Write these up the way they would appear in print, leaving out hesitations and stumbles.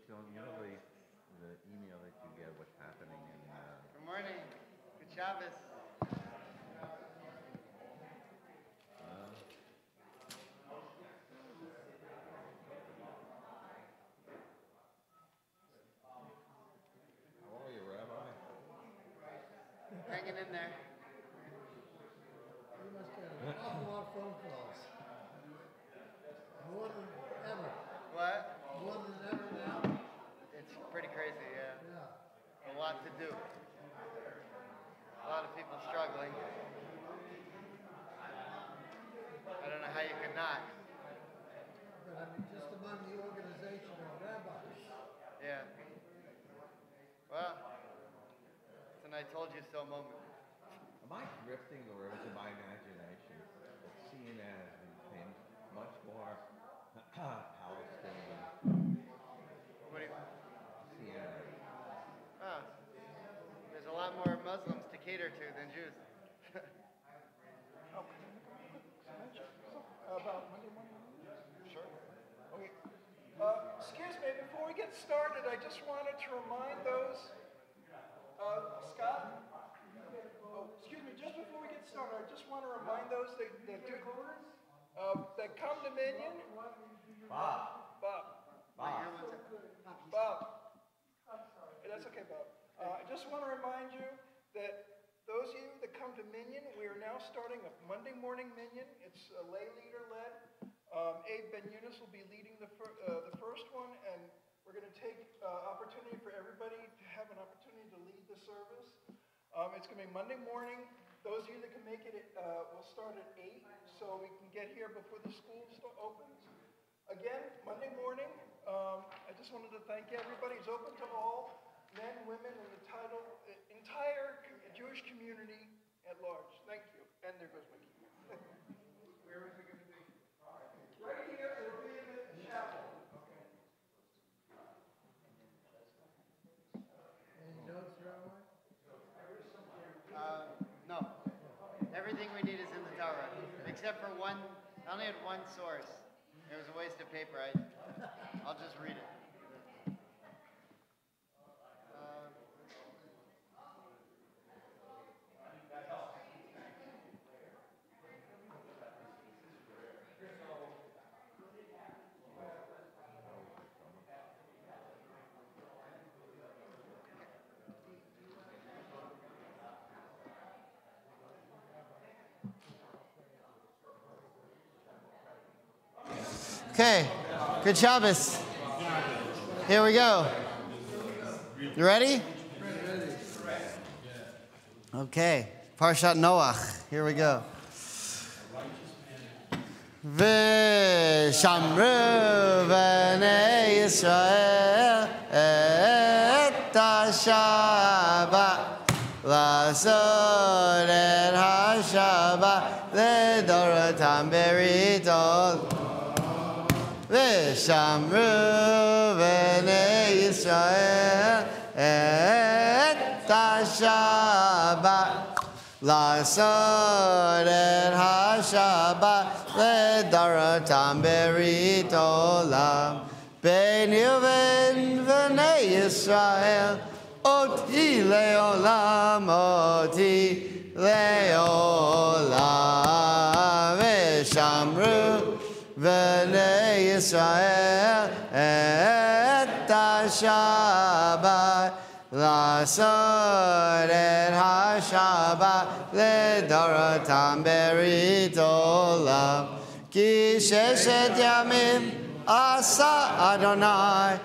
So, you know the email that you get, what's happening in... Good morning. Good Shabbos. How are you, Rabbi? Hanging in there. You must get an awful lot of phone calls. More than ever. What? More than ever now. It's pretty crazy, yeah. Yeah. A lot to do. A lot of people struggling. I don't know how you could not. But I mean, just among the organization of rabbis. Yeah. Well, it's an I told you so moment. Am I drifting, or is it my imagination that CNN has become much more Palestinian? What do you... CNN. Oh. There's a lot more Muslims to cater to than Jews. About Monday morning? Sure. Okay. Excuse me, before we get started, I just wanted to remind those, Scott? Oh, excuse me, just before we get started, I just want to remind those that come to Minion. Bob. That's okay, Bob. I just want to remind you that those of you that come to Minion, we are now starting a Monday morning Minion. It's lay leader led. Abe Ben Yunus will be leading the first one, and we're going to take opportunity for everybody to have an opportunity to lead the service. It's going to be Monday morning. Those of you that can make it, we'll start at 8, so we can get here before the school opens. Again, Monday morning. I just wanted to thank everybody. It's open to all men, women, and the entire Jewish community at large. Thank you. And there goes my key. Where is it going to be? Right here. It'll be in the chapel. Any notes, Rabbi? No. Everything we need is in the Torah, except for one. I only had one source. It was a waste of paper. I'll just read it. Okay, good Shabbos. Here we go. You ready? Okay, Parshat Noach. Here we go. V'shamru b'nei Yisrael et ha-Shabbat l'asod et ha-Shabbat l'dorotam beritol. V'shamru b'nei Yisrael et ha-Shabbat l'asod et ha-Shabbat l'dorotam berit olam. Ben Yuven b'nei Yisrael oti le'olam, oti le'olam. V'shamru b'nei Yisrael et ha-Shabbat l'asod et ha-Shabbat l'dorotam berit olam. Ki sheshet yamim asa Adonai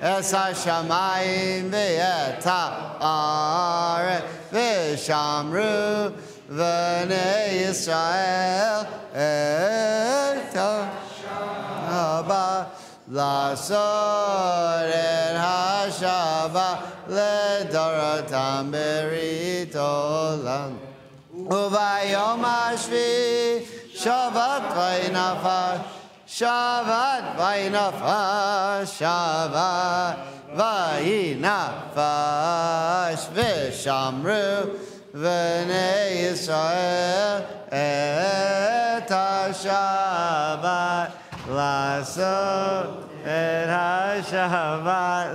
es ha-shamayim ve'et ha'aretz v'shamru b'nei Yisrael et ha-Shabbat l'asod et ha-Shabbat l'dorotam berit olam. Ubayom hashvi Shabbat vaynafash, Shabbat vaynafash, Shabbat vaynafash. V'shamru b'nei Yisrael et ha-Shabbat l'asod Shabbat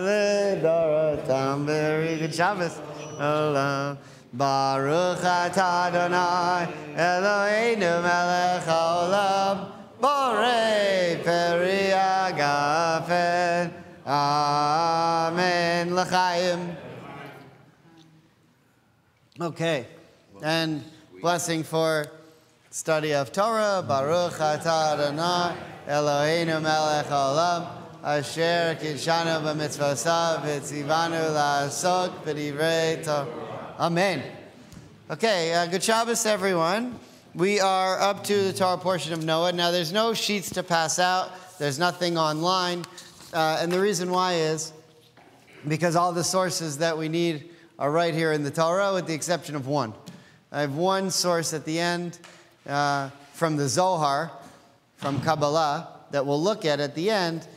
Lidorotam. Very good Shabbos. Olam. Baruch atah Adonai Eloheinu melech haolam borei peri hagafen. Amen. L'chaim. Okay, and blessing for study of Torah. Baruch atah Adonai Eloheinu melech haolam asher kidshanu b'mitzvosav v'tzivanu la'asok b'divrei Torah. Amen. Okay, good Shabbos, everyone. We are up to the Torah portion of Noah. Now, there's no sheets to pass out. There's nothing online. And the reason why is because all the sources that we need are right here in the Torah, with the exception of one. I have one source at the end from the Zohar, from Kabbalah, that we'll look at the end.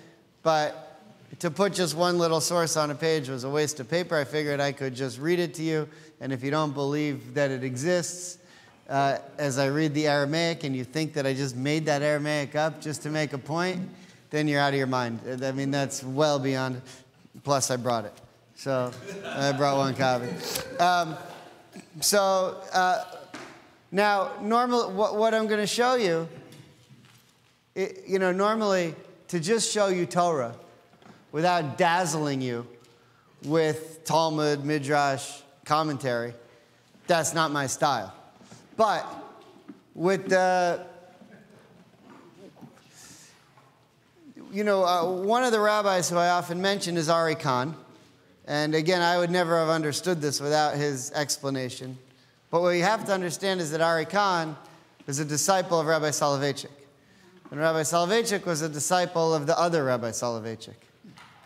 But to put just one little source on a page was a waste of paper. I figured I could just read it to you. And if you don't believe that it exists, as I read the Aramaic and you think that I just made that Aramaic up just to make a point, then you're out of your mind. I mean, that's well beyond. Plus, I brought it. So I brought one copy. Now, normally, what I'm going to show you, normally to just show you Torah without dazzling you with Talmud, Midrash, commentary, that's not my style. But with the, one of the rabbis who I often mention is Ari Khan. And again, I would never have understood this without his explanation. But what you have to understand is that Ari Khan is a disciple of Rabbi Soloveitchik. And Rabbi Soloveitchik was a disciple of the other Rabbi Soloveitchik,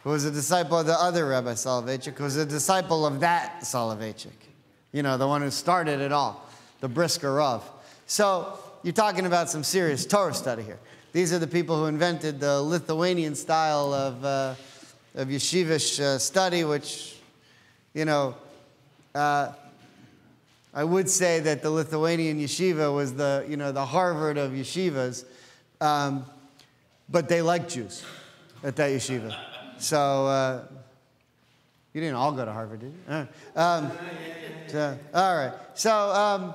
who was a disciple of the other Rabbi Soloveitchik, who was a disciple of that Soloveitchik. The one who started it all, the Brisker Rav. So you're talking about some serious Torah study here. These are the people who invented the Lithuanian style of yeshivish study, which, I would say that the Lithuanian yeshiva was the Harvard of yeshivas, but they liked Jews at that yeshiva. So, you didn't all go to Harvard, did you? All right. So,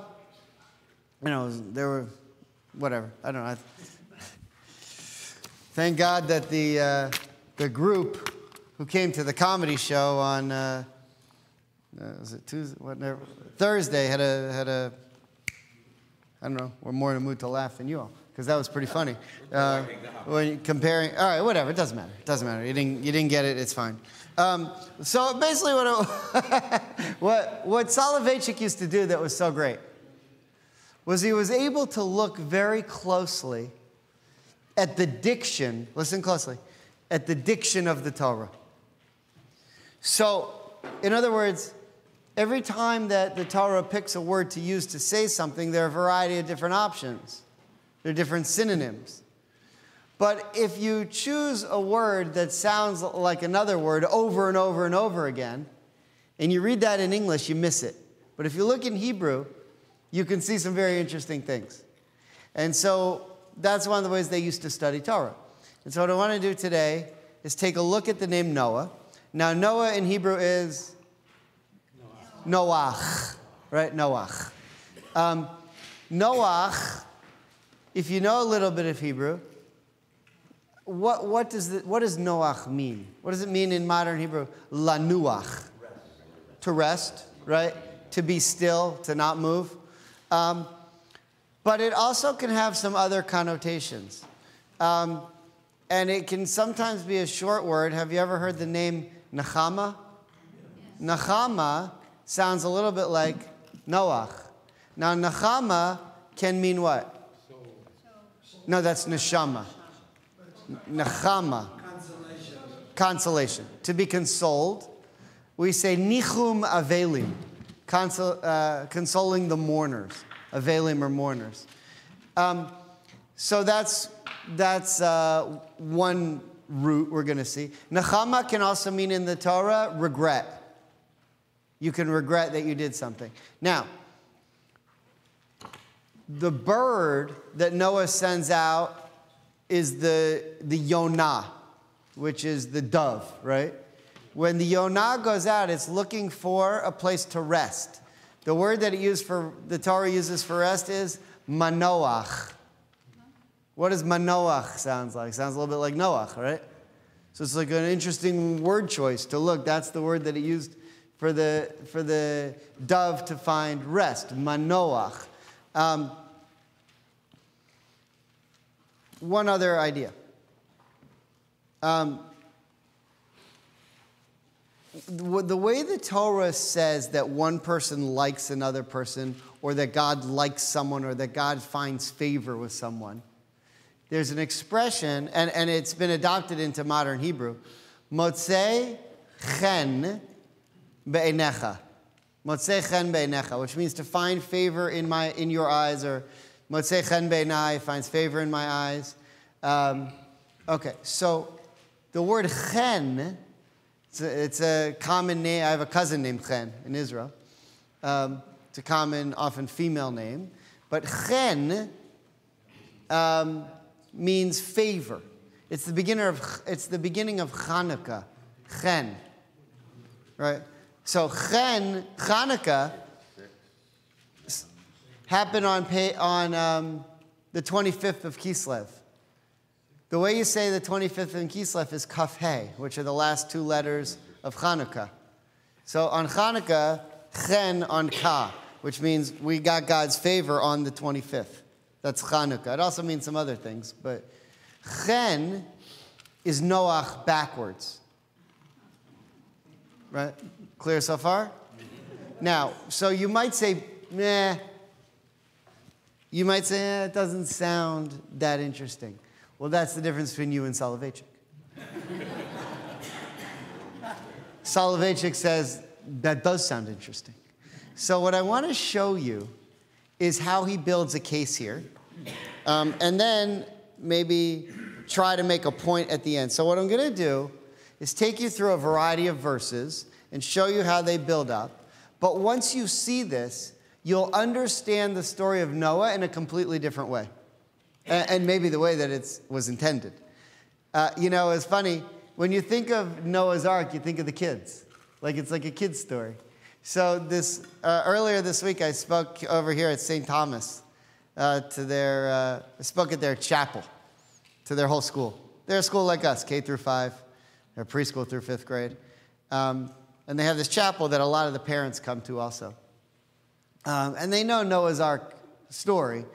there were, whatever. I don't know. Thank God that the group who came to the comedy show on, was it Tuesday? Whatever. Thursday had a, I don't know, we're more in a mood to laugh than you all, because that was pretty funny. When comparing, all right, whatever, it doesn't matter. It doesn't matter. You didn't get it, it's fine. So basically what Soloveitchik used to do that was so great was he was able to look very closely at the diction, listen closely, at the diction of the Torah. So, in other words, every time that the Torah picks a word to use to say something, there are a variety of different options. There are different synonyms. But if you choose a word that sounds like another word over and over and over again, and you read that in English, you miss it. But if you look in Hebrew, you can see some very interesting things. And so that's one of the ways they used to study Torah. And so what I want to do today is take a look at the name Noah. Now, Noah in Hebrew is Noach, right? Noach. Noach, if you know a little bit of Hebrew, what does Noach mean? What does it mean in modern Hebrew? Lanuach. To rest, right? To be still, to not move. But it also can have some other connotations. And it can sometimes be a short word. Have you ever heard the name Nechama? Nechama sounds a little bit like Noach. Now, Nechama can mean what? No, that's Neshama. Nechama. Consolation. To be consoled. We say Nichum Avelim. Consoling the mourners. Avelim are mourners. So that's one root we're going to see. Nechama can also mean in the Torah regret. You can regret that you did something. Now, the bird that Noah sends out is the Yonah. which is the dove, right? When the Yonah goes out, it's looking for a place to rest. The word that the Torah uses for rest is manoach. What does manoach sound like? Sounds a little bit like Noach, right? So it's like an interesting word choice to look. That's the word that he used for the dove to find rest, manoach. One other idea. The way the Torah says that one person likes another person, or that God likes someone, or that God finds favor with someone, there's an expression, and it's been adopted into modern Hebrew, motzei chen be'enecha. Motzei chen be'enecha, which means to find favor in your eyes, or motzei chen be'enai, finds favor in my eyes. Okay, so the word chen, it's a common name. I have a cousin named Chen in Israel. It's a common, often female name. But chen means favor. It's the beginning of Hanukkah. Chen, right? So Hanukkah happened on the 25th of Kislev. The way you say the 25th in Kislev is Kaf He, which are the last two letters of Hanukkah. So on Hanukkah, Chen on Ka, which means we got God's favor on the 25th. That's Hanukkah. It also means some other things, but Chen is Noach backwards. Right? Clear so far? Now, so you might say, meh. You might say, it doesn't sound that interesting. Well, that's the difference between you and Soloveitchik. Soloveitchik says, that does sound interesting. So what I want to show you is how he builds a case here. And then maybe try to make a point at the end. So what I'm going to do is take you through a variety of verses and show you how they build up. But once you see this, you'll understand the story of Noah in a completely different way. And maybe the way that it was intended. It's funny. When you think of Noah's Ark, you think of the kids. Like it's like a kid's story. So earlier this week, I spoke over here at St. Thomas I spoke at their chapel to their whole school. They're a school like us, K through 5. They're preschool through 5th grade. And they have this chapel that a lot of the parents come to also. And they know Noah's Ark story.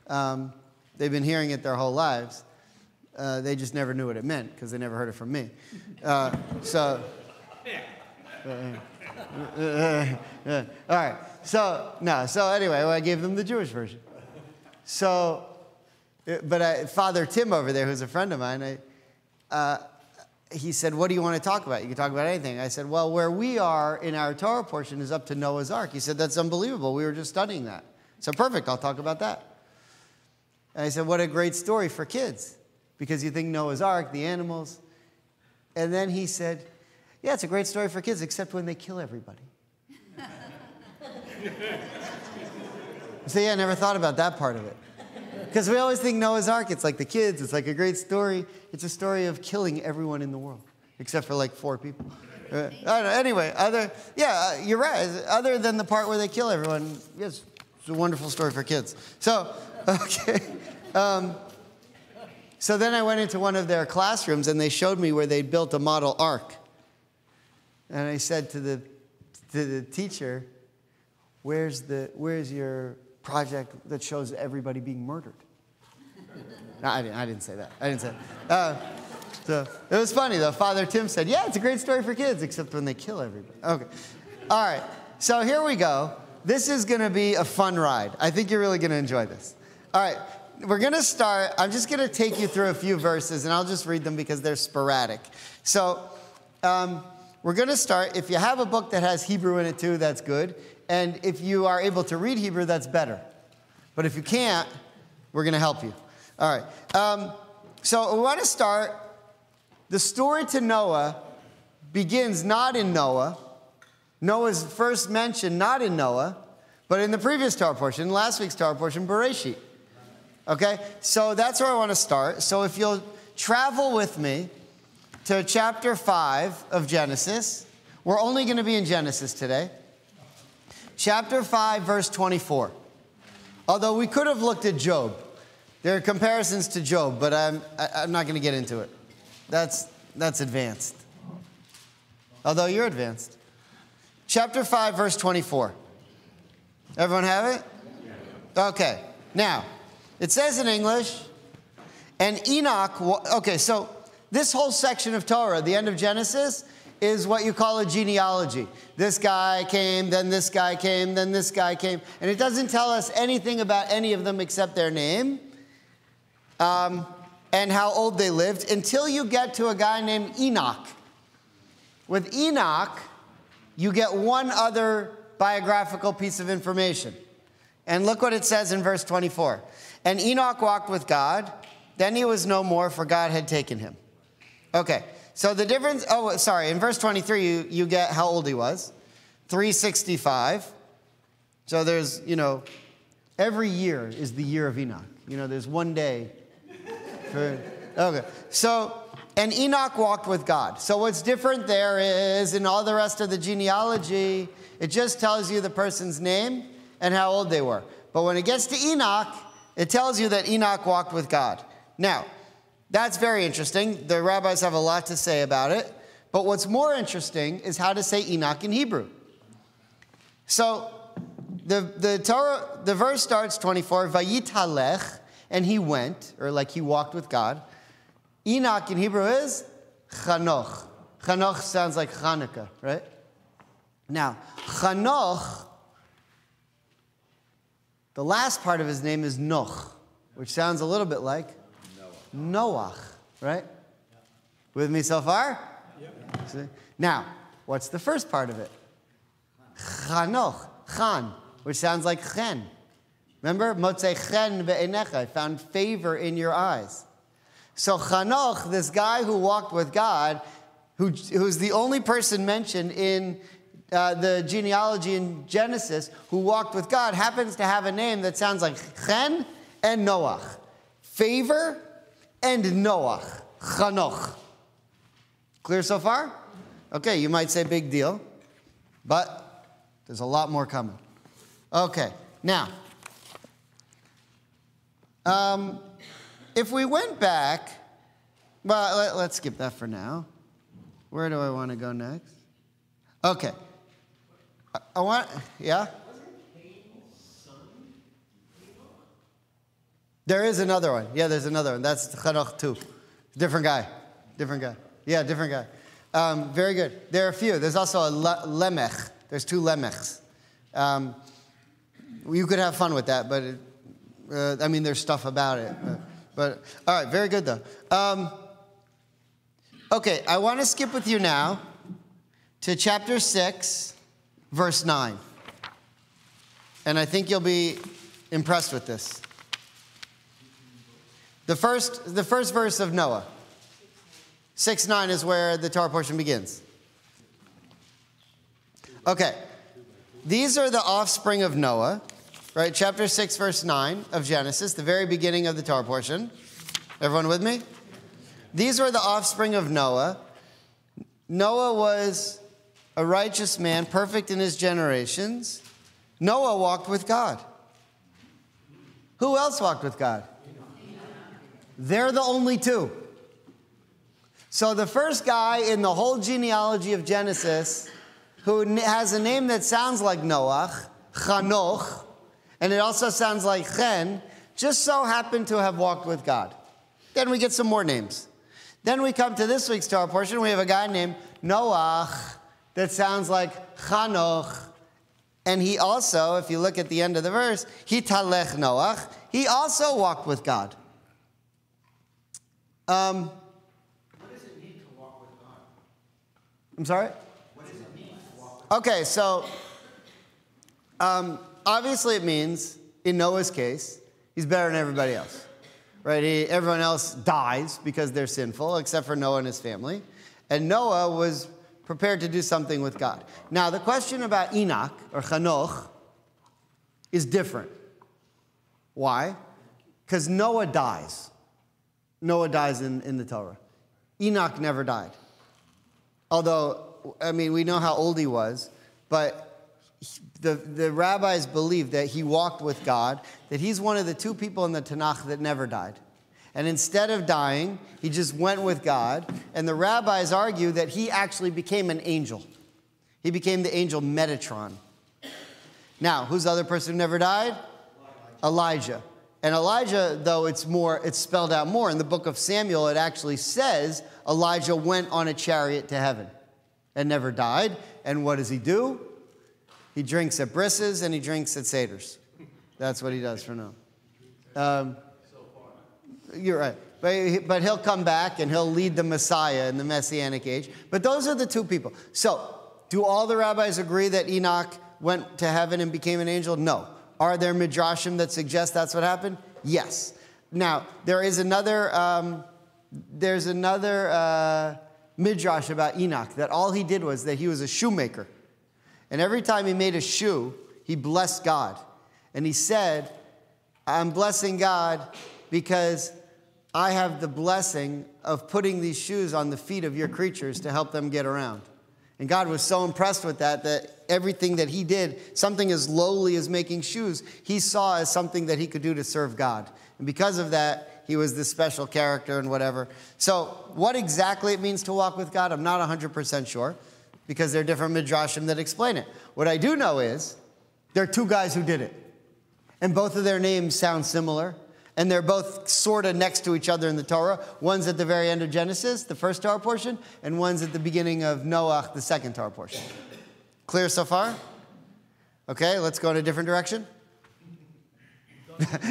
They've been hearing it their whole lives. They just never knew what it meant because they never heard it from me. All right. So anyway, I gave them the Jewish version. Father Tim over there, who's a friend of mine, he said, what do you want to talk about? You can talk about anything. I said, well, where we are in our Torah portion is up to Noah's Ark. He said, that's unbelievable. We were just studying that. So perfect, I'll talk about that. And I said, what a great story for kids. Because you think Noah's Ark, the animals. And then he said, yeah, it's a great story for kids, except when they kill everybody. So yeah, I never thought about that part of it. Because we always think Noah's Ark, it's like the kids, it's like a great story. It's a story of killing everyone in the world, except for like 4 people. I don't know. Anyway, you're right. Other than the part where they kill everyone, yes, it's a wonderful story for kids. So, okay. So then I went into one of their classrooms and they showed me where they built a model ark. And I said to the teacher, where's your project that shows everybody being murdered? No, I didn't say that. I didn't say that. So it was funny though. Father Tim said, yeah, it's a great story for kids, except when they kill everybody. Okay. All right. So here we go. This is going to be a fun ride. I think you're really going to enjoy this. All right. We're going to start. I'm just going to take you through a few verses, and I'll just read them because they're sporadic. So we're going to start. If you have a book that has Hebrew in it too, that's good. And if you are able to read Hebrew, that's better. But if you can't, we're going to help you. All right. So we want to start. The story to Noah begins not in Noah. Noah's first mentioned not in Noah, but in the previous Torah portion, last week's Torah portion, Bereshit. Okay? So that's where I want to start. So if you'll travel with me to chapter 5 of Genesis. We're only going to be in Genesis today. Chapter 5, verse 24. Although we could have looked at Job. There are comparisons to Job, but I'm not going to get into it. That's advanced. Although you're advanced. Chapter 5, verse 24. Everyone have it? Okay. Now, it says in English, and Enoch, okay, so this whole section of Torah, the end of Genesis, is what you call a genealogy. This guy came, then this guy came, then this guy came. And it doesn't tell us anything about any of them except their name and how old they lived until you get to a guy named Enoch. With Enoch, you get one other biographical piece of information. And look what it says in verse 24. And Enoch walked with God. Then he was no more, for God had taken him. Okay, so the difference, in verse 23, you get how old he was. 365. So there's, every year is the year of Enoch. There's one day. Okay, so, and Enoch walked with God. So what's different there is, in all the rest of the genealogy, it just tells you the person's name and how old they were. But when it gets to Enoch, it tells you that Enoch walked with God. Now, that's very interesting. The rabbis have a lot to say about it. But what's more interesting is how to say Enoch in Hebrew. So the verse starts 24, Vayitalech, and he went, or like he walked with God. Enoch in Hebrew is Chanoch. Chanoch sounds like Hanukkah, right? Now, Chanoch, the last part of his name is Noch, which sounds a little bit like Noach, right? With me so far? Yep. Now, what's the first part of it? Chanoch, Chan, which sounds like Chen. Remember? Motzei chen be'enecha, I found favor in your eyes. So Chanoch, this guy who walked with God, who's the only person mentioned in the genealogy in Genesis who walked with God, happens to have a name that sounds like Chen and Noach. Favor and Noach. Chanoch. Clear so far? Okay, you might say big deal, but there's a lot more coming. Okay, now, if we went back, well, let's skip that for now. Where do I want to go next? Okay. Yeah? There is another one. Yeah, there's another one. That's Chanoch too. Different guy. Yeah, different guy. Very good. There are a few. There's also a Lemech. There's two Lemechs. You could have fun with that, but there's stuff about it. But all right, very good though. Okay, I want to skip with you now to chapter 6, verse 9. And I think you'll be impressed with this. The first verse of Noah. 6:9 is where the Torah portion begins. Okay. These are the offspring of Noah, right? Chapter 6, verse 9 of Genesis, the very beginning of the Torah portion. Everyone with me? These were the offspring of Noah. Noah was a righteous man, perfect in his generations. Noah walked with God. Who else walked with God? They're the only two. So the first guy in the whole genealogy of Genesis who has a name that sounds like Noach, Chanoch, and it also sounds like Chen, just so happened to have walked with God. Then we get some more names. Then we come to this week's Torah portion. We have a guy named Noach that sounds like Chanoch. And he also, if you look at the end of the verse, Hitalech Noach, he also walked with God. What does it mean to walk with God? I'm sorry? What does it mean to walk with God? Okay, so obviously it means, in Noah's case, he's better than everybody else. Right? Everyone else dies because they're sinful, except for Noah and his family. And Noah was prepared to do something with God. Now, the question about Enoch, or Chanoch, is different. Why? Because Noah dies. Noah dies in the Torah. Enoch never died. Although, I mean, we know how old he was, but the rabbis believe that he walked with God, that he's one of the two people in the Tanakh that never died. And instead of dying, he just went with God. And the rabbis argue that he actually became an angel. He became the angel Metatron. Now, who's the other person who never died? Elijah. And Elijah, though it's spelled out more. In the book of Samuel, it actually says Elijah went on a chariot to heaven and never died. And what does he do? He drinks at brisses and he drinks at seders. That's what he does for now. You're right. But he'll come back and he'll lead the Messiah in the Messianic age. But those are the two people. So, do all the rabbis agree that Enoch went to heaven and became an angel? No. Are there midrashim that suggest that's what happened? Yes. Now, there's another midrash about Enoch, that all he did was that he was a shoemaker. And every time he made a shoe, he blessed God. And he said, I'm blessing God because I have the blessing of putting these shoes on the feet of your creatures to help them get around. And God was so impressed with that everything that he did, something as lowly as making shoes, he saw as something that he could do to serve God. And because of that, he was this special character and whatever. So what exactly it means to walk with God, I'm not 100% sure, because there are different midrashim that explain it. What I do know is there are two guys who did it. And both of their names sound similar. And they're both sort of next to each other in the Torah. One's at the very end of Genesis, the first Torah portion, and one's at the beginning of Noah, the second Torah portion. Clear so far? Okay, let's go in a different direction.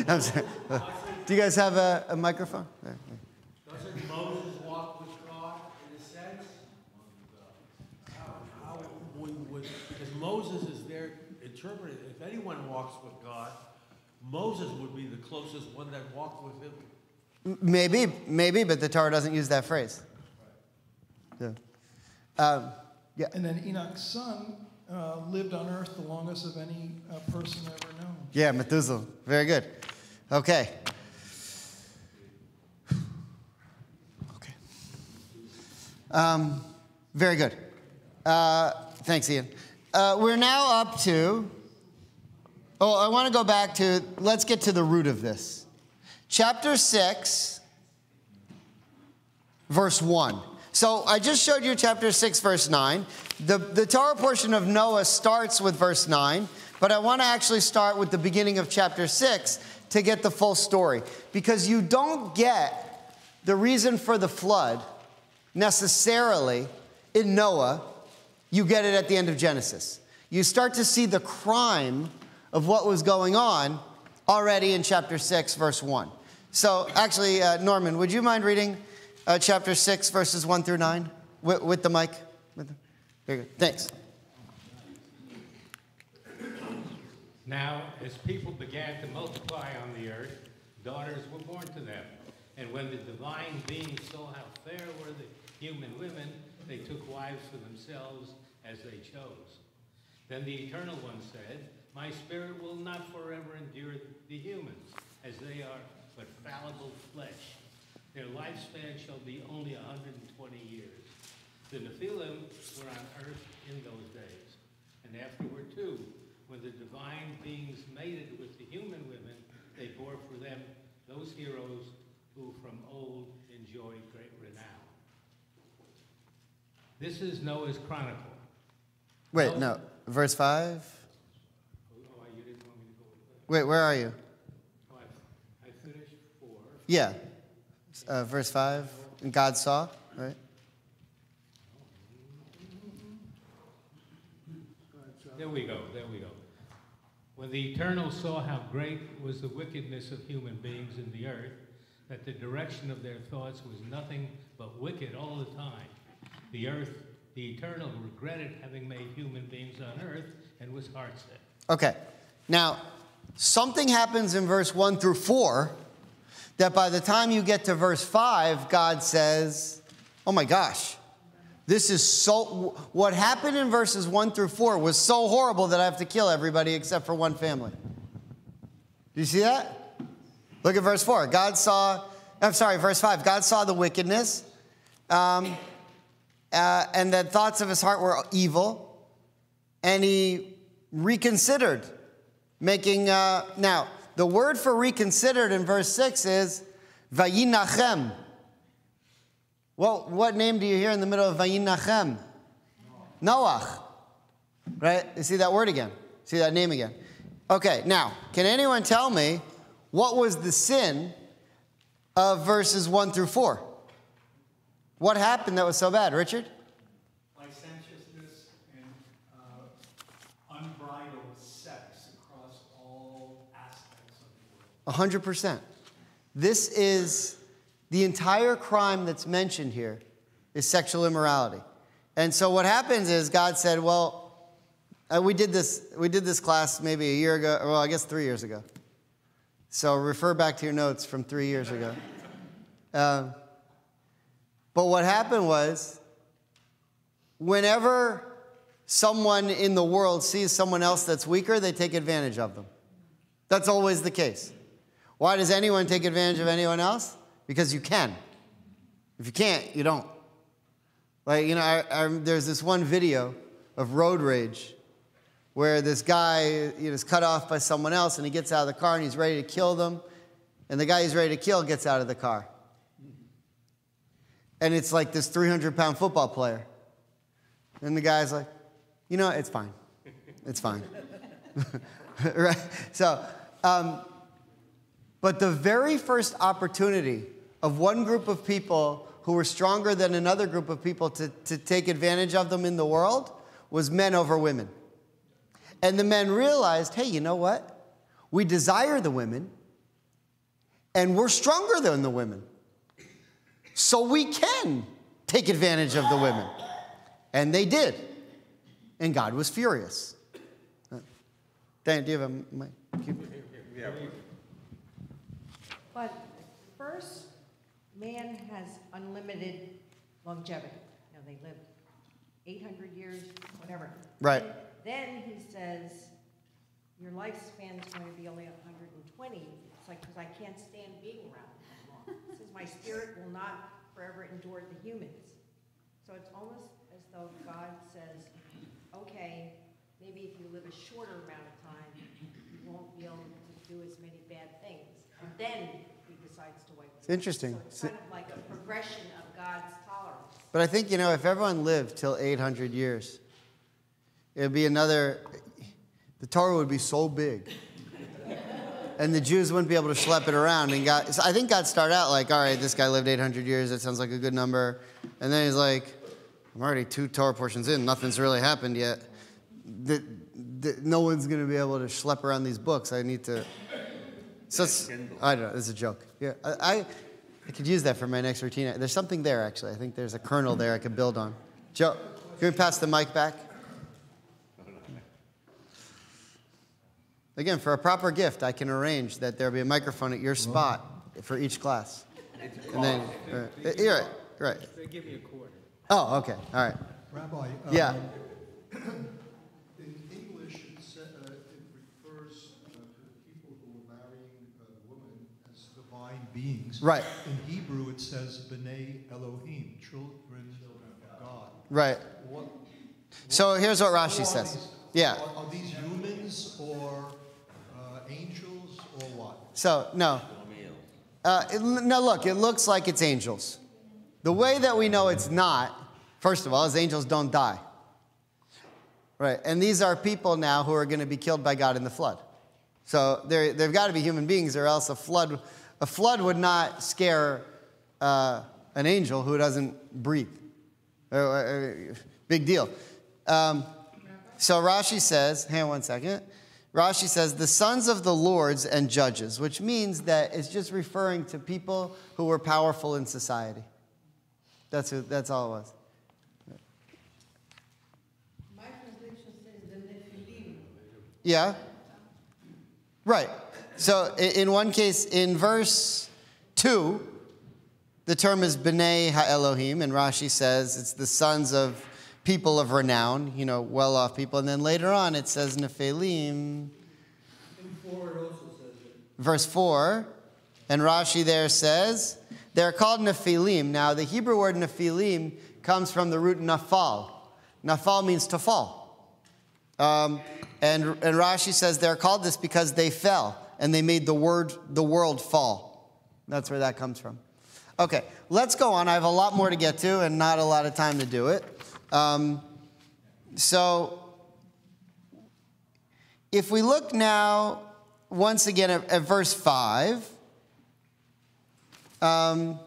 I'm sorry. Do you guys have a microphone? Doesn't Moses walk with God in a sense? How would, because Moses is there interpreted. If anyone walks with God, Moses would be the closest one that walked with him. Maybe, but the Torah doesn't use that phrase. Yeah. Yeah. And then Enoch's son lived on earth the longest of any person ever known. Yeah, Methuselah. Very good. Okay. Very good. Thanks, Ian. We're now up to... Oh, I want to go back to, let's get to the root of this. Chapter 6, verse 1. So I just showed you chapter 6, verse 9. The Torah portion of Noah starts with verse 9, but I want to actually start with the beginning of chapter 6 to get the full story. Because you don't get the reason for the flood necessarily in Noah. You get it at the end of Genesis. You start to see the crime of what was going on already in chapter 6, verse 1. So actually, Norman, would you mind reading chapter 6, verses 1 through 9 with the mic? Very good. Thanks. Now, as people began to multiply on the earth, daughters were born to them. And when the divine beings saw how fair were the human women, they took wives for themselves as they chose. Then the Eternal One said, my spirit will not forever endure the humans, as they are but fallible flesh. Their lifespan shall be only 120 years. The Nephilim were on earth in those days. And afterward, too, when the divine beings mated with the human women, they bore for them those heroes who from old enjoyed great renown. This is Noah's chronicle. Wait, no. Verse 5? You didn't want me to go with that. Wait, where are you? Oh, I finished 4. Yeah. Verse 5. And God saw, right? There we go. When the Eternal saw how great was the wickedness of human beings in the earth, that the direction of their thoughts was nothing but wicked all the time. The Eternal regretted having made human beings on earth and was heartsick. Okay. Now, something happens in verse 1 through 4 that by the time you get to verse 5, God says, oh my gosh, this is so... What happened in verses 1 through 4 was so horrible that I have to kill everybody except for one family. Do you see that? Look at verse 4. Verse 5. God saw the wickedness and that thoughts of his heart were evil, and he reconsidered making, now, the word for reconsidered in verse 6 is vayinachem. Well, what name do you hear in the middle of vayinachem? Noach. Right? You see that word again? See that name again? Okay, now, can anyone tell me what was the sin of verses 1 through 4? What happened that was so bad? Richard? Licentiousness and unbridled sex across all aspects of the world. 100%. This is the entire crime that's mentioned here is sexual immorality. And so what happens is God said, well, we did this class maybe a year ago, well, I guess 3 years ago. So refer back to your notes from 3 years ago. But what happened was, whenever someone in the world sees someone else that's weaker, they take advantage of them. That's always the case. Why does anyone take advantage of anyone else? Because you can. If you can't, you don't. Like, you know, there's this one video of road rage where this guy is cut off by someone else, and he gets out of the car and he's ready to kill them, and the guy he's ready to kill gets out of the car. And it's like this 300-pound football player. And the guy's like, you know, it's fine. It's fine. Right? So, but the very first opportunity of one group of people who were stronger than another group of people to take advantage of them in the world was men over women. And the men realized, hey, you know what? We desire the women, and we're stronger than the women. So we can take advantage of the women. And they did. And God was furious. Dan, do you have a mic? Yeah. But first, man has unlimited longevity. You know, they live 800 years, whatever. Right. Then he says, your lifespan is going to be only 120. It's like, because I can't stand being around that long. He says, my spirit will not forever endure the humans. So it's almost as though God says, okay, maybe if you live a shorter amount of time, you won't be able to do as many bad things. And then he decides to wipe it. It's interesting. So it's kind of like a progression of God's tolerance. But I think, you know, if everyone lived till 800 years, it would be another, the Torah would be so big. And the Jews wouldn't be able to schlep it around. And God, so I think God started out like, all right, this guy lived 800 years. That sounds like a good number. And then he's like, I'm already 2 Torah portions in. Nothing's really happened yet. No one's going to be able to schlep around these books. I need to. So I don't know. It's a joke. Yeah, I could use that for my next routine. There's something there, actually. I think there's a kernel there I could build on. Joe, can we pass the mic back? Again, for a proper gift, I can arrange that there'll be a microphone at your spot for each class. And then, you're right. They give me a quarter. Oh, okay. All right. Rabbi, Yeah. in English, it refers to people who are marrying women as divine beings. Right. In Hebrew, it says B'nai Elohim, children of God. Right. So here's what Rashi says. Yeah. Are these humans or angels or what? So, no. No, look, it looks like it's angels. The way that we know it's not, first of all, is angels don't die. Right, and these are people now who are going to be killed by God in the flood. So they've got to be human beings, or else a flood would not scare an angel who doesn't breathe. Big deal. So Rashi says, hang on one second. Rashi says, the sons of the lords and judges, which means that it's just referring to people who were powerful in society. That's all it was. My translation says the Nephilim. Yeah. Right. So in one case, in verse 2, the term is B'nai HaElohim, and Rashi says it's the sons of people of renown, you know, well-off people. And then later on it says Nephilim. In 4, it also says it. Verse 4, and Rashi there says that They're called Nephilim. Now, the Hebrew word Nephilim comes from the root nafal. Nafal means to fall. And Rashi says they're called this because they fell, and they made the world fall. That's where that comes from. Okay, let's go on. I have a lot more to get to and not a lot of time to do it. So if we look now once again at verse 5, God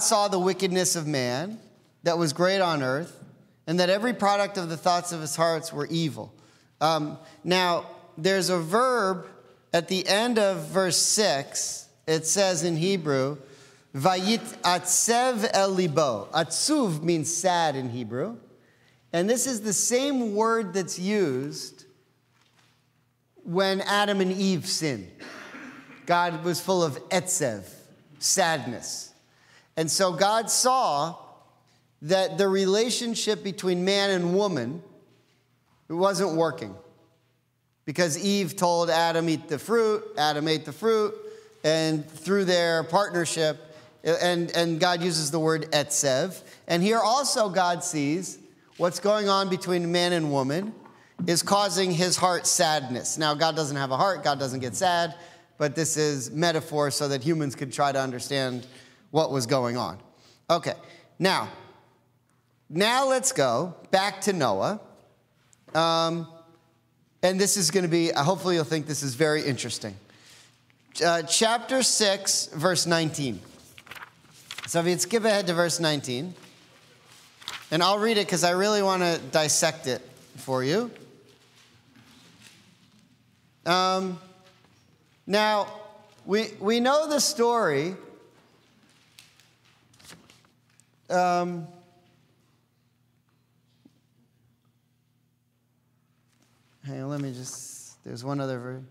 saw the wickedness of man that was great on earth, and that every product of the thoughts of his hearts were evil. Now, there's a verb at the end of verse 6. It says in Hebrew, Vayit atsev el libo. Atzuv means sad in Hebrew. And this is the same word that's used when Adam and Eve sinned. God was full of etzev, sadness. And so God saw that the relationship between man and woman, it wasn't working. Because Eve told Adam, eat the fruit. Adam ate the fruit. And through their partnership, and God uses the word etzev. And here also God sees what's going on between man and woman is causing his heart sadness. Now, God doesn't have a heart. God doesn't get sad. But this is metaphor so that humans could try to understand what was going on. Okay, now let's go back to Noah. And this is going to be, hopefully you'll think this is very interesting. Chapter 6, verse 19. So if you'd skip ahead to verse 19. And I'll read it because I really want to dissect it for you. Now, we know the story. Hang on, let me just, there's one other verse.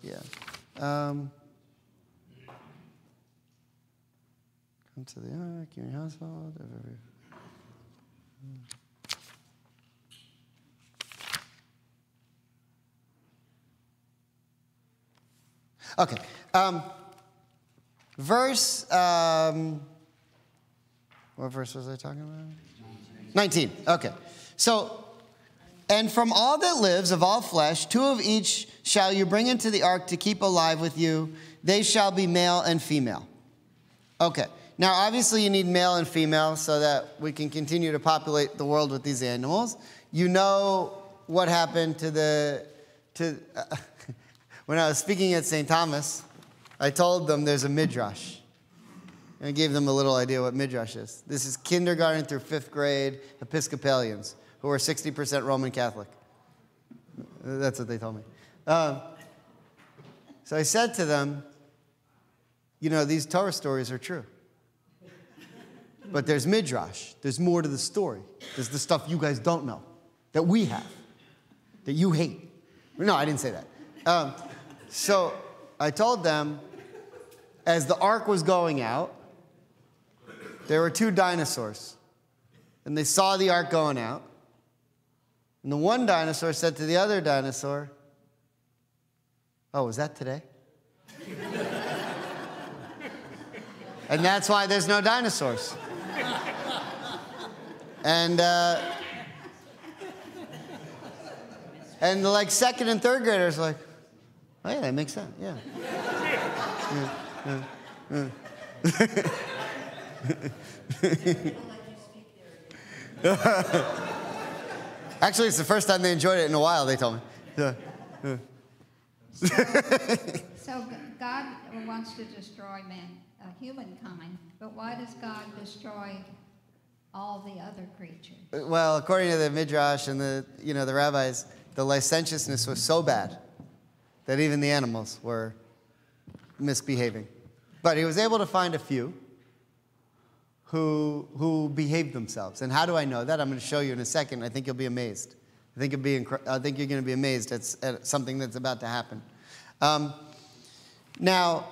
Yeah. Come to the ark, your household. Okay. What verse was I talking about? 19. Okay. So, and from all that lives of all flesh, 2 of each shall you bring into the ark to keep alive with you. They shall be male and female. Okay. Now, obviously, you need male and female so that we can continue to populate the world with these animals. You know what happened when I was speaking at St. Thomas, I told them there's a midrash. And I gave them a little idea what midrash is. This is kindergarten through 5th grade Episcopalians who are 60% Roman Catholic. That's what they told me. So I said to them, you know, these Torah stories are true. But there's midrash. There's more to the story. There's the stuff you guys don't know, that we have, that you hate. No, I didn't say that. So I told them, as the ark was going out, there were 2 dinosaurs. And they saw the ark going out. And the one dinosaur said to the other dinosaur, oh, was that today? And that's why there's no dinosaurs. And the like 2nd and 3rd graders like, oh yeah, that makes sense, yeah. Actually, it's the first time they enjoyed it in a while, they told me. So God wants to destroy humankind, but why does God destroy all the other creatures? Well, according to the Midrash and the rabbis, the licentiousness was so bad that even the animals were misbehaving. But he was able to find a few who behaved themselves. And how do I know that? I'm going to show you in a second. I think you'll be amazed. I think you're going to be amazed at something that's about to happen. Now,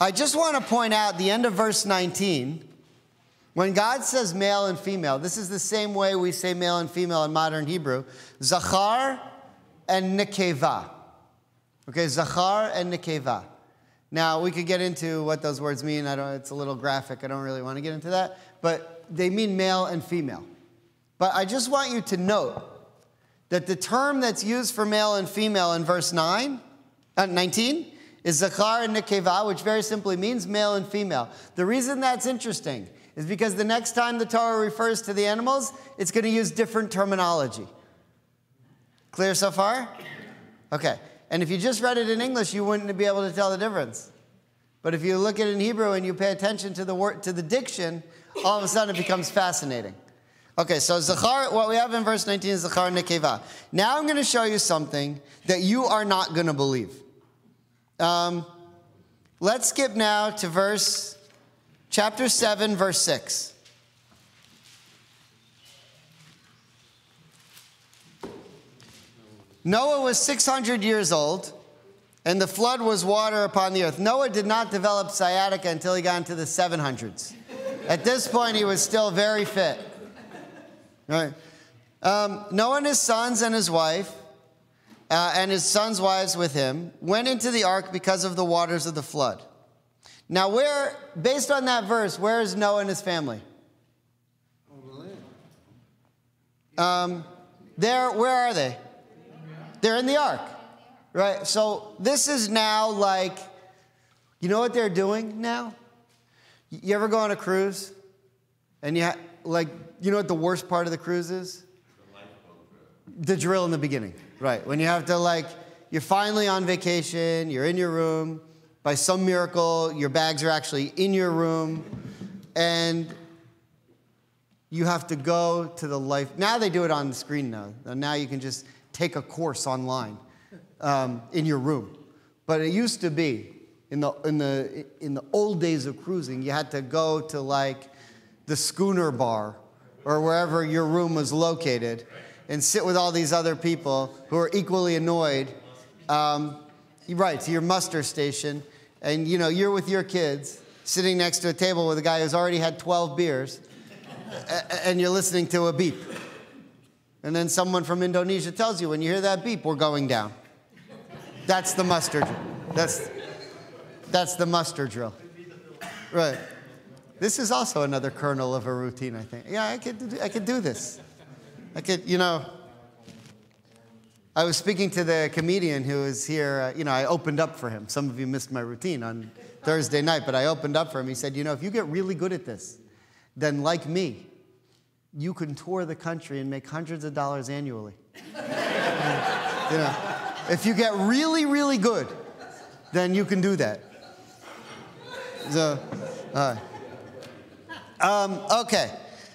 I just want to point out the end of verse 19. When God says male and female, this is the same way we say male and female in modern Hebrew. Zachar and nekeva. Okay, Zachar and nekeva. Now, we could get into what those words mean. It's a little graphic. I don't really want to get into that. But they mean male and female. But I just want you to note that the term that's used for male and female in verse 19 is Zachar and Nekeva, which very simply means male and female. The reason that's interesting is because the next time the Torah refers to the animals, it's going to use different terminology. Clear so far? Okay. And if you just read it in English, you wouldn't be able to tell the difference. But if you look at it in Hebrew and you pay attention to the diction, all of a sudden it becomes fascinating. Okay, so Zachar, what we have in verse 19 is Zachar and Nekeva. Now I'm going to show you something that you are not going to believe. Let's skip now to chapter 7, verse 6. Noah was 600 years old, and the flood was water upon the earth. Noah did not develop sciatica until he got into the 700s. At this point, he was still very fit. Right. Noah and his sons and his wife, and his sons' wives with him, went into the ark because of the waters of the flood. Now, based on that verse, where is Noah and his family? Where are they? They're in the ark, right? So this is now like, you know what they're doing now? You ever go on a cruise? And you know what the worst part of the cruise is? The drill in the beginning, right? When you have to you're finally on vacation, you're in your room. By some miracle, your bags are actually in your room. And you have to go to the life. Now they do it on the screen now. Now you can just take a course online in your room. But it used to be, in the old days of cruising, you had to go to the schooner bar or wherever your room was located and sit with all these other people who are equally annoyed, right, to your muster station. And, you're with your kids sitting next to a table with a guy who's already had 12 beers, and you're listening to a beep. And then someone from Indonesia tells you, when you hear that beep, we're going down. That's the muster drill. That's the muster drill. Right. This is also another kernel of a routine, I think. Yeah, I could do this. I was speaking to the comedian who was here. I opened up for him. Some of you missed my routine on Thursday night, but I opened up for him. He said, if you get really good at this, then like me, you can tour the country and make hundreds of dollars annually. If you get really, really good, then you can do that. So, okay.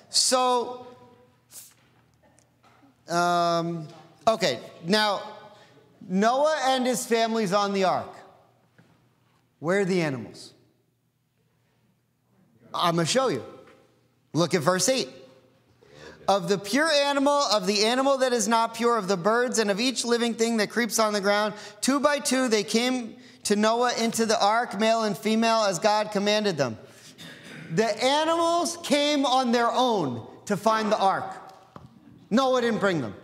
So, okay. Now, Noah and his family's on the ark. Where are the animals? I'm going to show you. Look at verse 8. Of the pure animal, of the animal that is not pure, of the birds, and of each living thing that creeps on the ground, 2 by 2 they came to Noah into the ark, male and female, as God commanded them. The animals came on their own to find the ark. Noah didn't bring them.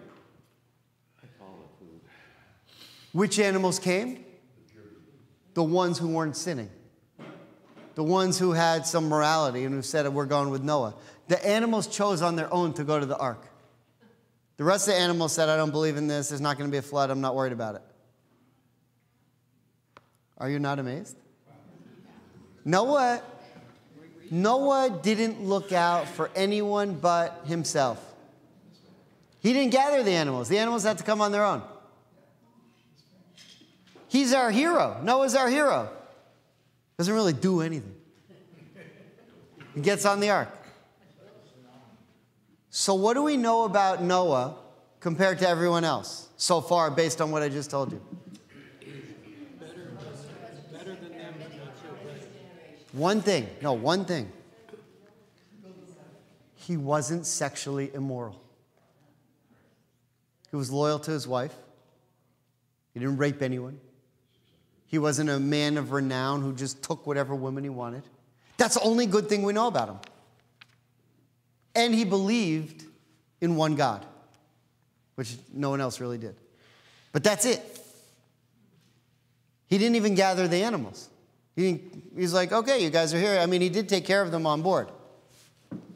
Which animals came? The ones who weren't sinning. The ones who had some morality and who said, we're going with Noah. The animals chose on their own to go to the ark. The rest of the animals said, I don't believe in this. There's not going to be a flood. I'm not worried about it. Are you not amazed? Noah didn't look out for anyone but himself. He didn't gather the animals. The animals had to come on their own. He's our hero. Noah's our hero. Doesn't really do anything. He gets on the ark. So what do we know about Noah compared to everyone else so far based on what I just told you? Better than them, but not so better. One thing. He wasn't sexually immoral. He was loyal to his wife. He didn't rape anyone. He wasn't a man of renown who just took whatever woman he wanted. That's the only good thing we know about him. And he believed in one God, which no one else really did. But that's it. He didn't even gather the animals. He's like, okay, you guys are here. I mean, he did take care of them on board.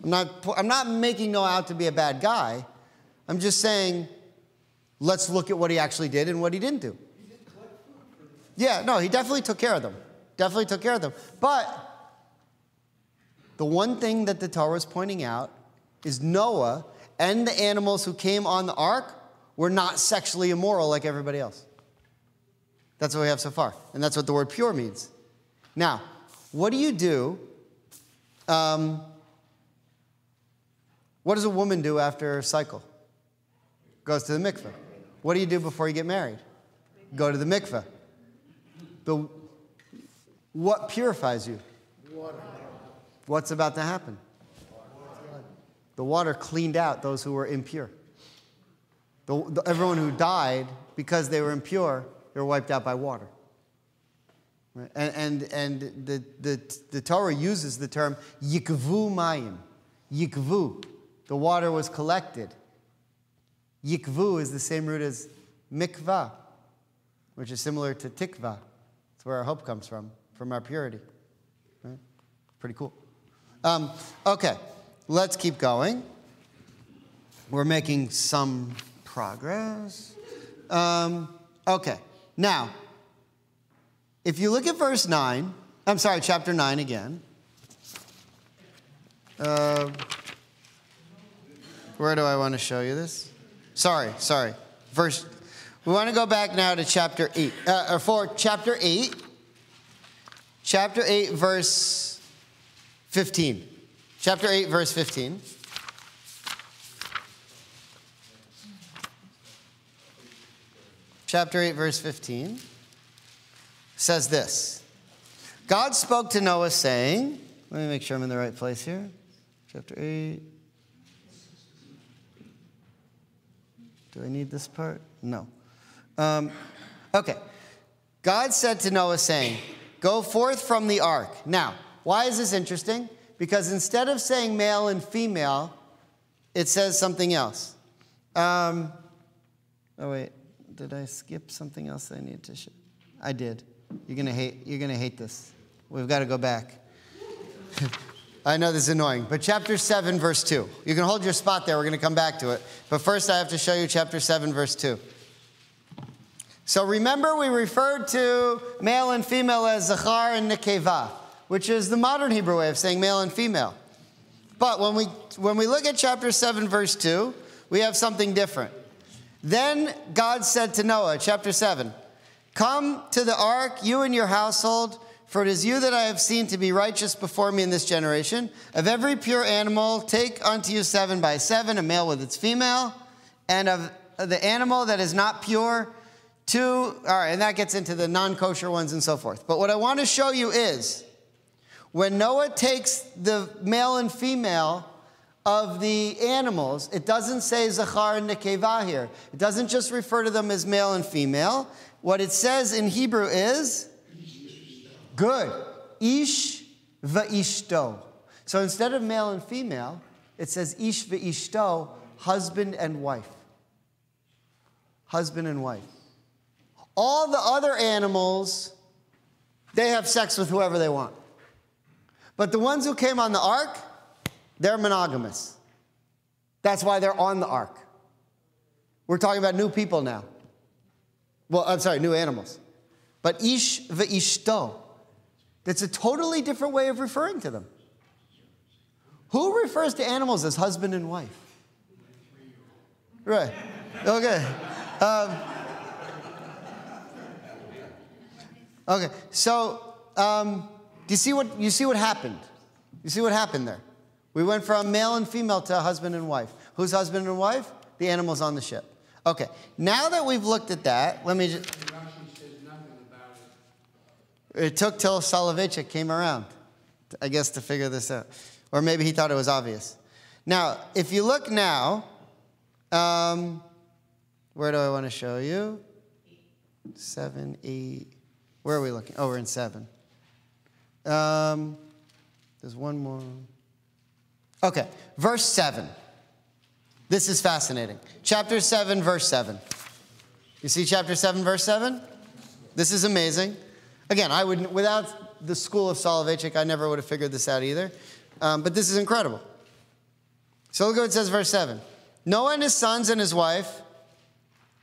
I'm not making Noah out to be a bad guy. I'm just saying, let's look at what he actually did and what he didn't do. Yeah, no, he definitely took care of them. Definitely took care of them. But the one thing that the Torah is pointing out is Noah and the animals who came on the ark were not sexually immoral like everybody else. That's what we have so far. And that's what the word pure means. Now, what do you do? What does a woman do after a cycle? Goes to the mikveh. What do you do before you get married? Go to the mikveh. What purifies you? Water. What's about to happen? The water cleaned out those who were impure. Everyone who died because they were impure, they were wiped out by water. Right? And the Torah uses the term yikvu mayim. Yikvu. The water was collected. Yikvu is the same root as mikvah, which is similar to tikva. That's where our hope comes from our purity. Right? Pretty cool. Okay, let's keep going. We're making some progress. Okay, now, if you look at verse 9, chapter 9 again. Where do I want to show you this? Sorry. We want to go back now to chapter 8. Chapter 8. Chapter 8, verse 15. Chapter 8, verse 15. Chapter 8, verse 15 says this. God spoke to Noah saying, let me make sure I'm in the right place here. Chapter 8. Do I need this part? No. Okay. God said to Noah saying, go forth from the ark. Now, why is this interesting? Because instead of saying male and female, it says something else. Oh, wait. Did I skip something else I need to show? I did. You're gonna hate this. We've got to go back. I know this is annoying, but chapter 7, verse 2. You can hold your spot there. We're going to come back to it. But first, I have to show you chapter 7, verse 2. So remember, we referred to male and female as zachar and nekeva, which is the modern Hebrew way of saying male and female. But when we look at chapter 7, verse 2, we have something different. Then God said to Noah, chapter 7, come to the ark, you and your household, for it is you that I have seen to be righteous before me in this generation. Of every pure animal, take unto you 7 by 7, a male with its female, and of the animal that is not pure, 2. All right, and that gets into the non-kosher ones and so forth. But what I want to show you is, when Noah takes the male and female of the animals, it doesn't say zachar and nekeva here. It doesn't just refer to them as male and female. What it says in Hebrew is good. Ish va'ishto. So instead of male and female, it says ish va'ishto, husband and wife. Husband and wife. All the other animals, they have sex with whoever they want. But the ones who came on the ark, they're monogamous. That's why they're on the ark. We're talking about new people now. Well, I'm sorry, new animals. But ish va'ishto. That's a totally different way of referring to them. Who refers to animals as husband and wife? Right. Okay. Okay. So, do you see what happened? You see what happened there? We went from male and female to husband and wife. Who's husband and wife? The animals on the ship. Okay. Now that we've looked at that, let me just... It took till Soloveitchik came around, I guess, to figure this out. Or maybe he thought it was obvious. Now, if you look now, where do I want to show you? 7, 8. Where are we looking? Oh, we're in 7. There's one more. Okay, verse 7. This is fascinating. Chapter 7, verse 7. You see chapter 7, verse 7? This is amazing. Again, I would, without the school of Soloveitchik. I never would have figured this out either. But this is incredible. So look what it says, verse 7. Noah and his sons and his wife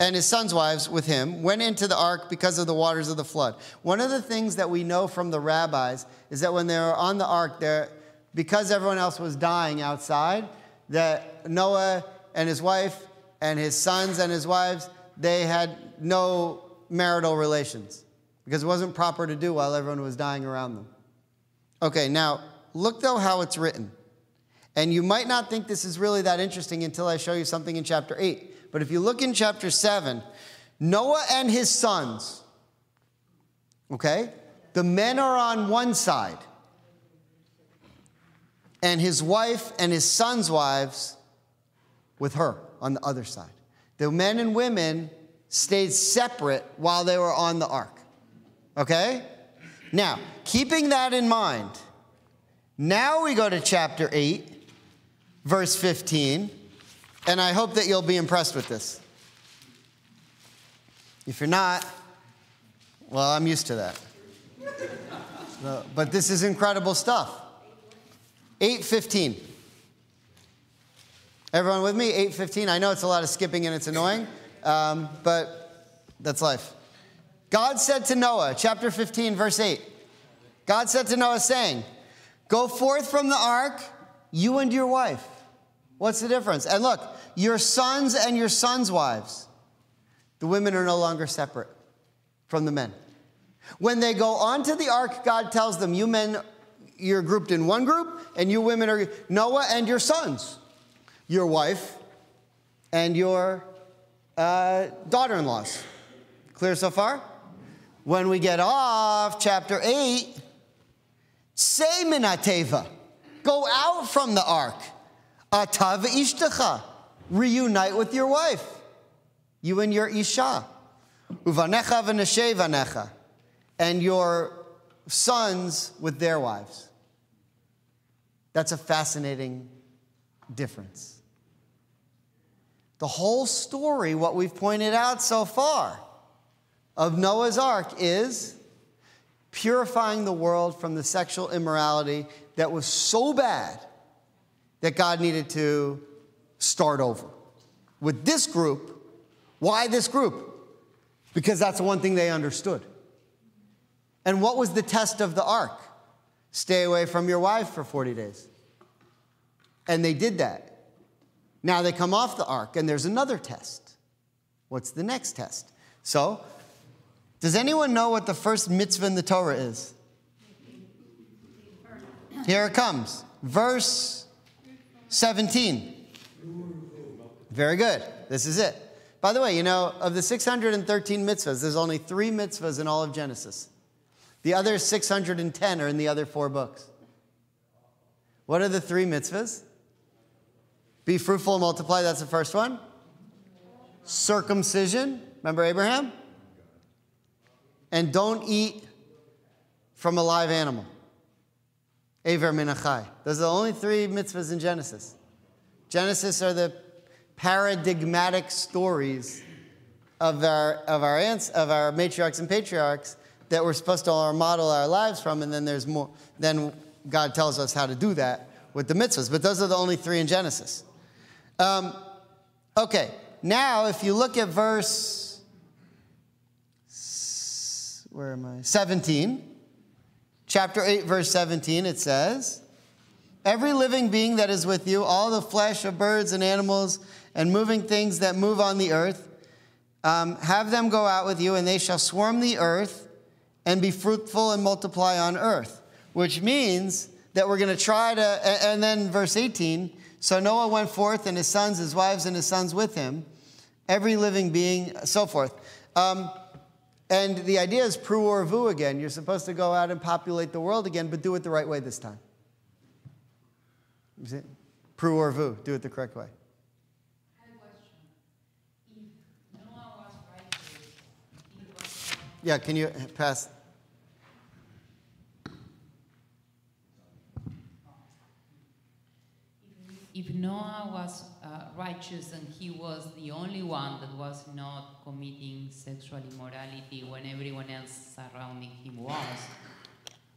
and his sons' wives with him went into the ark because of the waters of the flood. One of the things that we know from the rabbis is that when they were on the ark, because everyone else was dying outside, that Noah and his wife and his sons and his wives, they had no marital relations because it wasn't proper to do while everyone was dying around them. Okay, now look though how it's written. And you might not think this is really that interesting until I show you something in chapter 8. But if you look in chapter 7, Noah and his sons, okay, the men are on one side, and his wife and his sons' wives with her on the other side. The men and women stayed separate while they were on the ark. Okay? Now, keeping that in mind, now we go to chapter 8, verse 15, and I hope that you'll be impressed with this. If you're not, well, I'm used to that. But this is incredible stuff. 8:15. Everyone with me? 8:15. I know it's a lot of skipping and it's annoying, but that's life. God said to Noah, chapter 15, verse 8. God said to Noah, saying, go forth from the ark, you and your wife. What's the difference? And look, your sons and your sons' wives. The women are no longer separate from the men. When they go onto the ark, God tells them, you men, you're grouped in one group, and you women are Noah and your sons, your wife, and your daughter-in-laws. Clear so far? When we get off chapter 8, say minateva, go out from the ark. Atav ishtacha, reunite with your wife, you and your isha. Uvanecha v'neshei vanecha, and your sons with their wives. That's a fascinating difference. The whole story, what we've pointed out so far, of Noah's Ark is purifying the world from the sexual immorality that was so bad that God needed to start over. With this group, why this group? Because that's the one thing they understood. And what was the test of the ark? Stay away from your wife for 40 days. And they did that. Now they come off the ark and there's another test. What's the next test? So, does anyone know what the first mitzvah in the Torah is? Here it comes. Verse 17. Very good. This is it. By the way, you know, of the 613 mitzvahs, there's only 3 mitzvahs in all of Genesis. The other 610 are in the other 4 books. What are the 3 mitzvahs? Be fruitful and multiply, that's the first one. Circumcision, remember Abraham? And don't eat from a live animal. Aver min achai. Those are the only 3 mitzvahs in Genesis. Genesis are the paradigmatic stories of our matriarchs and patriarchs that we're supposed to model our lives from, and then there's more. Then God tells us how to do that with the mitzvahs. But those are the only 3 in Genesis. Okay, now if you look at verse 17, chapter 8, verse 17, it says, every living being that is with you, all the flesh of birds and animals and moving things that move on the earth, have them go out with you, and they shall swarm the earth and be fruitful and multiply on earth. Which means that we're going to try to, and then verse 18, so Noah went forth, and his sons, his wives, and his sons with him, every living being, so forth. And the idea is pru or vu again. You're supposed to go out and populate the world again, but do it the right way this time. You see? Pru or vu, do it the correct way. I have a question. If Noah was righteous, he was... Yeah, can you pass? If Noah was righteous and he was the only one that was not committing sexual immorality when everyone else surrounding him was,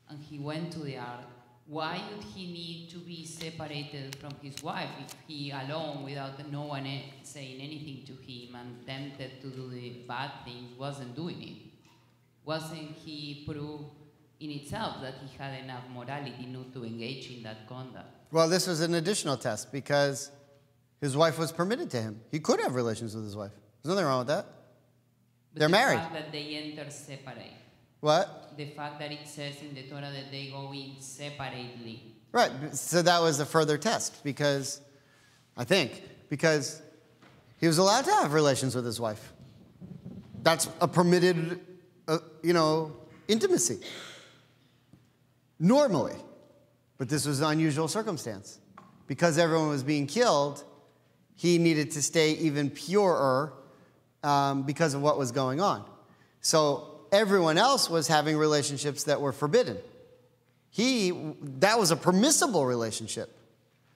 and he went to the ark, why would he need to be separated from his wife if he alone, without no one saying anything to him and tempted to do the bad things, wasn't doing it? Wasn't he proof in itself that he had enough morality not to engage in that conduct? Well, this was an additional test because his wife was permitted to him. He could have relations with his wife. There's nothing wrong with that. But They're married. The fact that they enter separate. What? The fact that it says in the Torah that they go in separately. Right. So that was a further test because he was allowed to have relations with his wife. That's a permitted, intimacy. Normally. But this was an unusual circumstance. Because everyone was being killed, he needed to stay even purer because of what was going on. So everyone else was having relationships that were forbidden. That was a permissible relationship,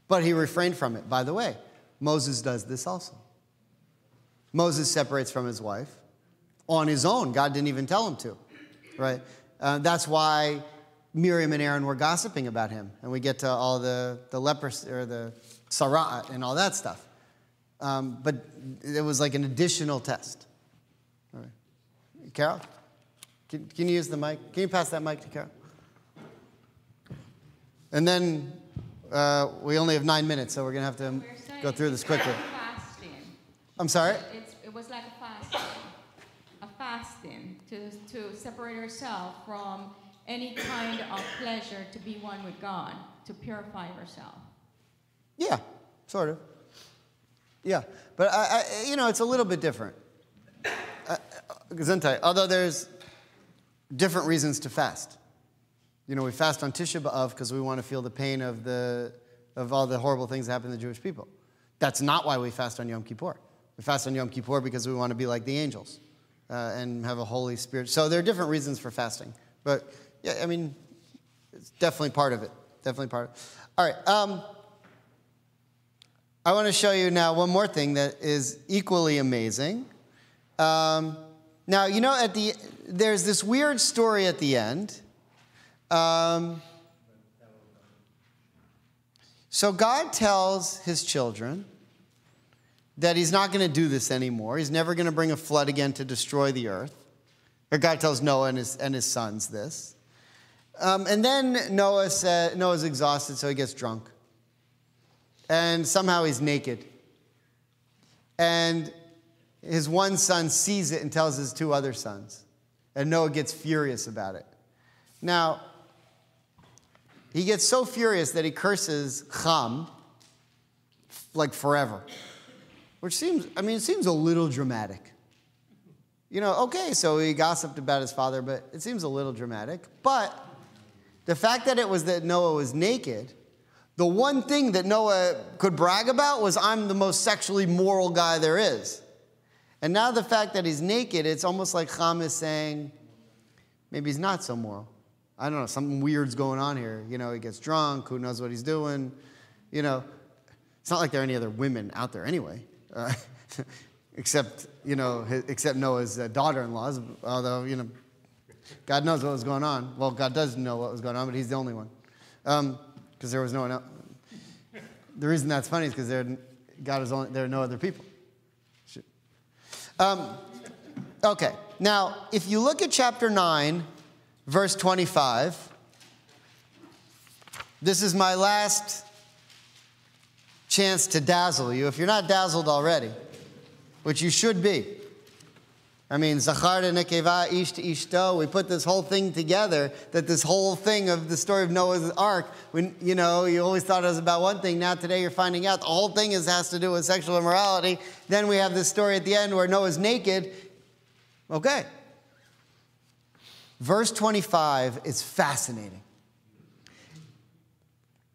but he refrained from it. By the way, Moses does this also. Moses separates from his wife on his own. God didn't even tell him to, right? That's why Miriam and Aaron were gossiping about him, and we get to all the leprosy or the sara'at and all that stuff. But it was like an additional test. All right. Carol, can you use the mic? Can you pass that mic to Carol? And then we only have 9 minutes, so we're going to have to go through this quickly. Fasting. I'm sorry? It was like a fasting to separate yourself from any kind of pleasure, to be one with God, to purify yourself. Yeah, sort of. Yeah, but it's a little bit different. Gesundheit, although there's different reasons to fast. We fast on Tisha B'Av because we want to feel the pain of all the horrible things that happen to the Jewish people. That's not why we fast on Yom Kippur. We fast on Yom Kippur because we want to be like the angels and have a Holy Spirit. So there are different reasons for fasting. But, yeah, I mean, it's definitely part of it. Definitely part of it. All right. I want to show you now one more thing that is equally amazing. Now, there's this weird story at the end. So God tells his children that he's not going to do this anymore. He's never going to bring a flood again to destroy the earth. Or God tells Noah and his sons this. And then Noah's exhausted, so he gets drunk. And somehow he's naked. And his one son sees it and tells his two other sons. And Noah gets furious about it. Now, he gets so furious that he curses Ham, like forever. Which seems a little dramatic. Okay, so he gossiped about his father, but it seems a little dramatic. But the fact that it was that Noah was naked, the one thing that Noah could brag about was, I'm the most sexually moral guy there is. And now the fact that he's naked, it's almost like Ham is saying, maybe he's not so moral. I don't know, something weird's going on here. He gets drunk, who knows what he's doing. It's not like there are any other women out there anyway. Except Noah's daughter-in-laws, although, God knows what was going on. Well, God does know what was going on, but he's the only one. Because there was no one else. The reason that's funny is because there are no other people. Okay, now, if you look at chapter 9, verse 25, this is my last chance to dazzle you. If you're not dazzled already, which you should be. Zachar to nekeva, ish to ishto. We put this whole thing together, that this whole thing of the story of Noah's Ark, when, you always thought it was about one thing. Now today you're finding out the whole thing has to do with sexual immorality. Then we have this story at the end where Noah's naked. Okay. Verse 25 is fascinating.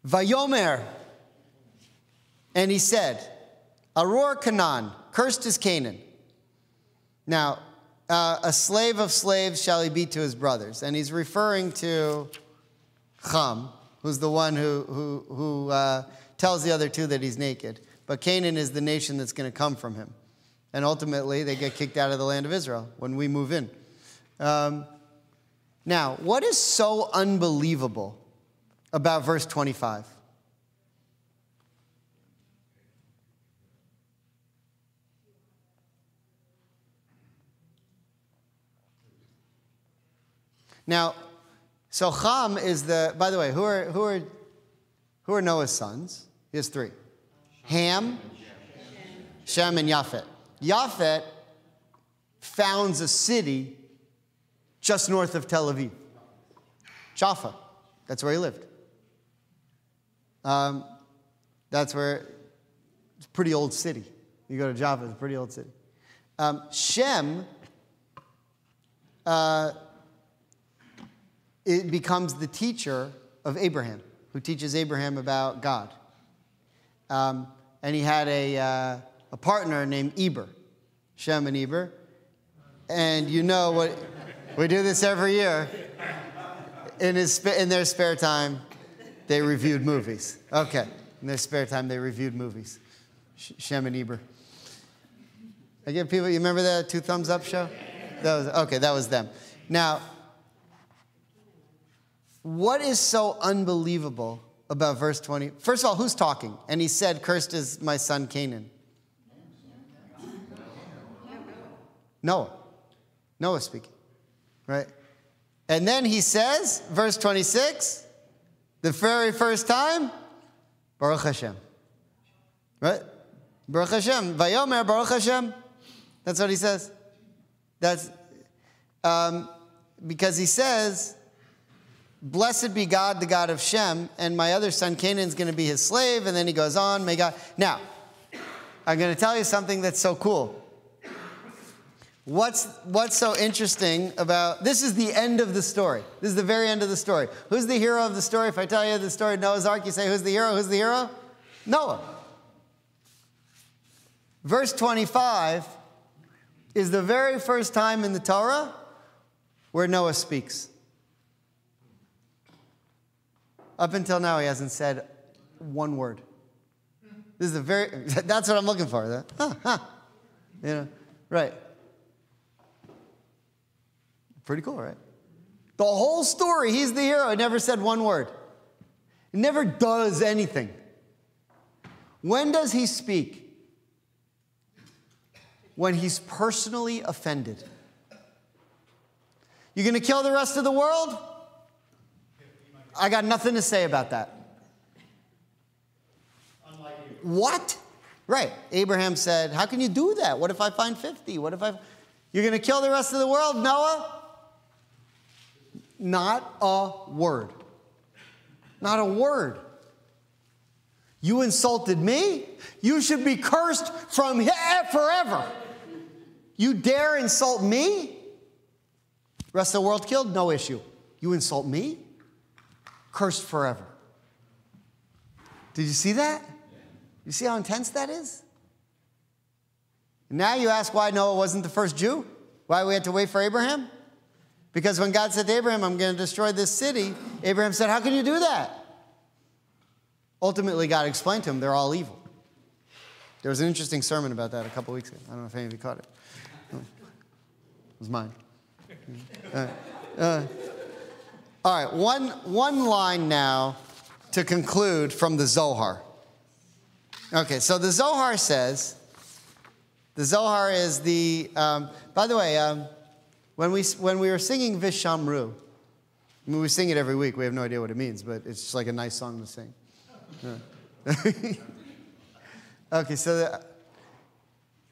Vayomer, and he said, Aror Canaan, cursed is Canaan. Now, a slave of slaves shall he be to his brothers. And he's referring to Ham, who's the one who tells the other two that he's naked. But Canaan is the nation that's going to come from him. And ultimately, they get kicked out of the land of Israel when we move in. Now, what is so unbelievable about verse 25? Now, so Ham is the, by the way, who are Noah's sons? He has three. Ham, Shem, and Japhet. Japhet founds a city just north of Tel Aviv. Jaffa. That's where he lived. That's where, it's a pretty old city. You go to Jaffa, it's a pretty old city. Shem, it becomes the teacher of Abraham, who teaches Abraham about God. And he had a partner named Eber, Shem and Eber. And you know what, we do this every year. In their spare time, they reviewed movies. Okay, in their spare time, they reviewed movies. Shem and Eber. I give people, you remember that Two Thumbs Up show? That was them. Now, what is so unbelievable about verse 20? First of all, who's talking? And he said, cursed is my son Canaan. Noah. Noah speaking, right? And then he says, verse 26, the very first time, Baruch Hashem. Right? Baruch Hashem. Vayomer Baruch Hashem. That's what he says. That's because he says, blessed be God, the God of Shem, and my other son Canaan is going to be his slave. And then he goes on, may God. Now, I'm going to tell you something that's so cool. What's so interesting about, this is the end of the story. This is the very end of the story. Who's the hero of the story? If I tell you the story of Noah's Ark, you say, who's the hero? Who's the hero? Noah. Verse 25 is the very first time in the Torah where Noah speaks. Up until now, he hasn't said one word. This is that's what I'm looking for. You know, right. Pretty cool, right? The whole story, he's the hero. He never said one word. He never does anything. When does he speak? When he's personally offended. You're going to kill the rest of the world? I got nothing to say about that. What? Right. Abraham said, how can you do that? What if I find 50? What if You're going to kill the rest of the world, Noah? Not a word. Not a word. You insulted me? You should be cursed from here forever. You dare insult me? Rest of the world killed? No issue. You insult me? Cursed forever. Did you see that? You see how intense that is? Now you ask why Noah wasn't the first Jew? Why we had to wait for Abraham? Because when God said to Abraham, I'm going to destroy this city, Abraham said, how can you do that? Ultimately, God explained to him, they're all evil. There was an interesting sermon about that a couple weeks ago. I don't know if any of you caught it. It was mine. All right, one line now to conclude from the Zohar. Okay, so the Zohar says, the Zohar is the, by the way, when we were singing Vishamru, I mean, we sing it every week. We have no idea what it means, but it's just like a nice song to sing. Okay, so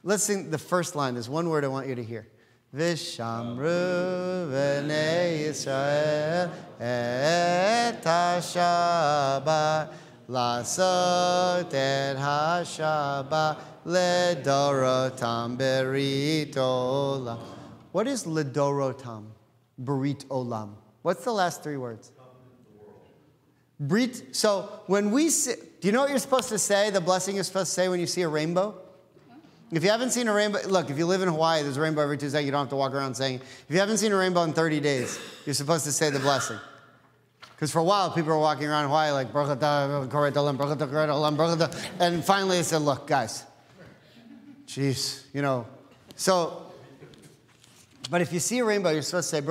let's sing the first line. There's one word I want you to hear. Vishamru v'nei Yisrael et ha-Shabbat lasot et ha-Shabbat ledorotam berit olam. What is ledorotam? Berit olam. What's the last three words? Brit. So when we see, do you know what you're supposed to say? The blessing you're supposed to say when you see a rainbow? If you haven't seen a rainbow, look, if you live in Hawaii, there's a rainbow every Tuesday. You don't have to walk around saying it. If you haven't seen a rainbow in 30 days, you're supposed to say the blessing. Because for a while, people were walking around Hawaii like, and finally they said, look, guys, jeez, you know. So, but if you see a rainbow, you're supposed to say,